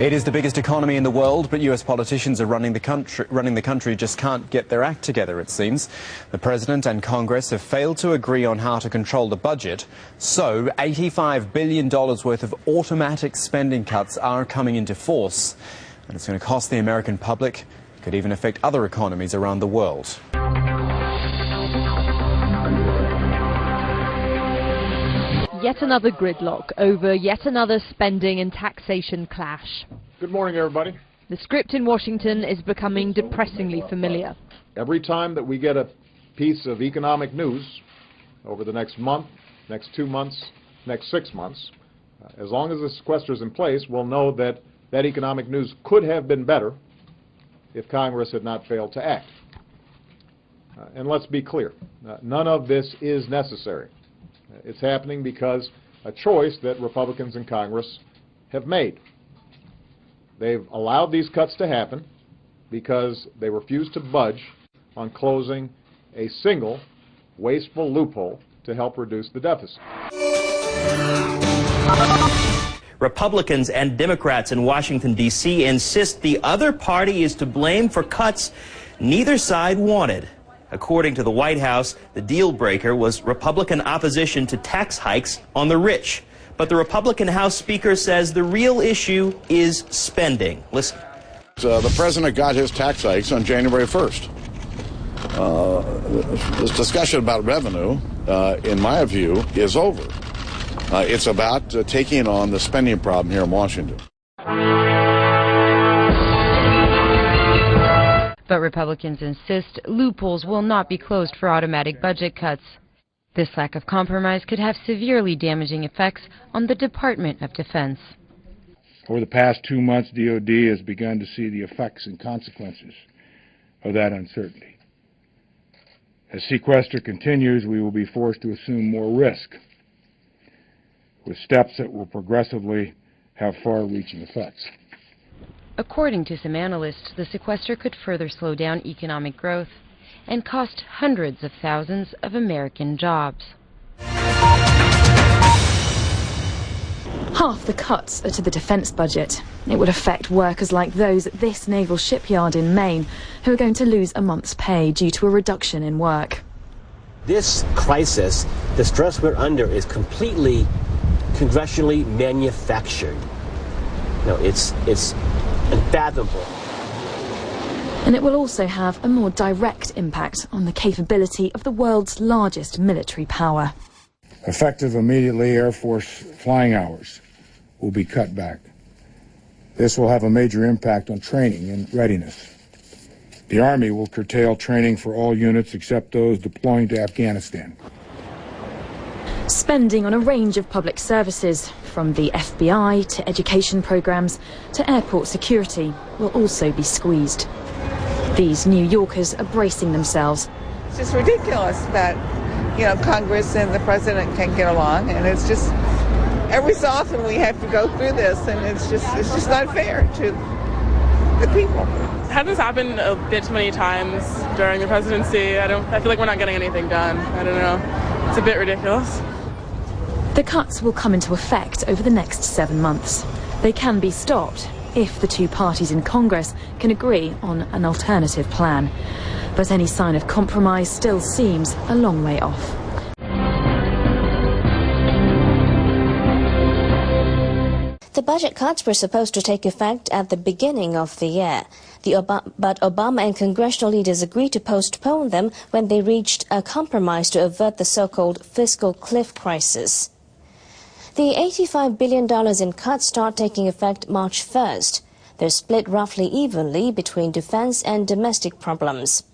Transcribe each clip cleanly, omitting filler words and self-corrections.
It is the biggest economy in the world, but US politicians are running the country just can't get their act together, it seems. The President and Congress have failed to agree on how to control the budget, so $85 billion worth of automatic spending cuts are coming into force. And it's going to cost the American public, could even affect other economies around the world. Yet another gridlock over yet another spending and taxation clash. Good morning, everybody. The script in Washington is becoming depressingly familiar. Every time that we get a piece of economic news over the next month, next 2 months, next 6 months, as long as the sequester is in place, we'll know that that economic news could have been better if Congress had not failed to act. And let's be clear, none of this is necessary. It's happening because a choice that Republicans in Congress have made. They've allowed these cuts to happen because they refuse to budge on closing a single wasteful loophole to help reduce the deficit. Republicans and Democrats in Washington, D.C. insist the other party is to blame for cuts neither side wanted. According to the White House, the deal breaker was Republican opposition to tax hikes on the rich. But the Republican House Speaker says the real issue is spending. Listen. The president got his tax hikes on January 1st. This discussion about revenue, in my view, is over. It's about taking on the spending problem here in Washington. But Republicans insist loopholes will not be closed for automatic budget cuts. This lack of compromise could have severely damaging effects on the Department of Defense. Over the past 2 months, DOD has begun to see the effects and consequences of that uncertainty. As sequester continues, we will be forced to assume more risk, with steps that will progressively have far-reaching effects. According to some analysts, the sequester could further slow down economic growth and cost hundreds of thousands of American jobs. Half the cuts are to the defence budget. It would affect workers like those at this naval shipyard in Maine who are going to lose a month's pay due to a reduction in work. This crisis, the stress we're under, is completely congressionally manufactured. No, it's unfathomable. And it will also have a more direct impact on the capability of the world's largest military power. Effective immediately, Air Force flying hours will be cut back. This will have a major impact on training and readiness. The Army will curtail training for all units except those deploying to Afghanistan. Spending on a range of public services, from the FBI to education programs to airport security, will also be squeezed. These New Yorkers are bracing themselves. It's just ridiculous that, Congress and the president can't get along, and it's just every so often we have to go through this, and it's just not fair to the people. Had this happened a bit too many times during the presidency. I feel like we're not getting anything done. I don't know. It's a bit ridiculous. The cuts will come into effect over the next 7 months. They can be stopped if the two parties in Congress can agree on an alternative plan. But any sign of compromise still seems a long way off. The budget cuts were supposed to take effect at the beginning of the year. But Obama and congressional leaders agreed to postpone them when they reached a compromise to avert the so-called fiscal cliff crisis. The $85 billion in cuts start taking effect March 1st. They're split roughly evenly between defense and domestic programs.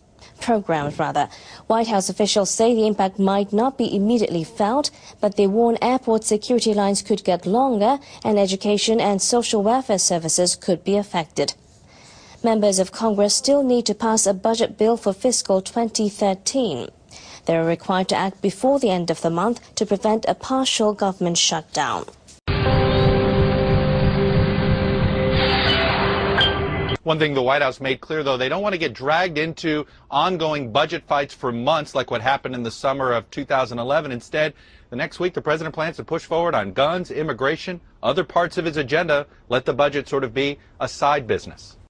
White House officials say the impact might not be immediately felt, but they warn airport security lines could get longer and education and social welfare services could be affected. Members of Congress still need to pass a budget bill for fiscal 2013. They are required to act before the end of the month to prevent a partial government shutdown. One thing the White House made clear, though, they don't want to get dragged into ongoing budget fights for months like what happened in the summer of 2011. Instead, The next week, the president plans to push forward on guns, immigration, other parts of his agenda, let the budget sort of be a side business.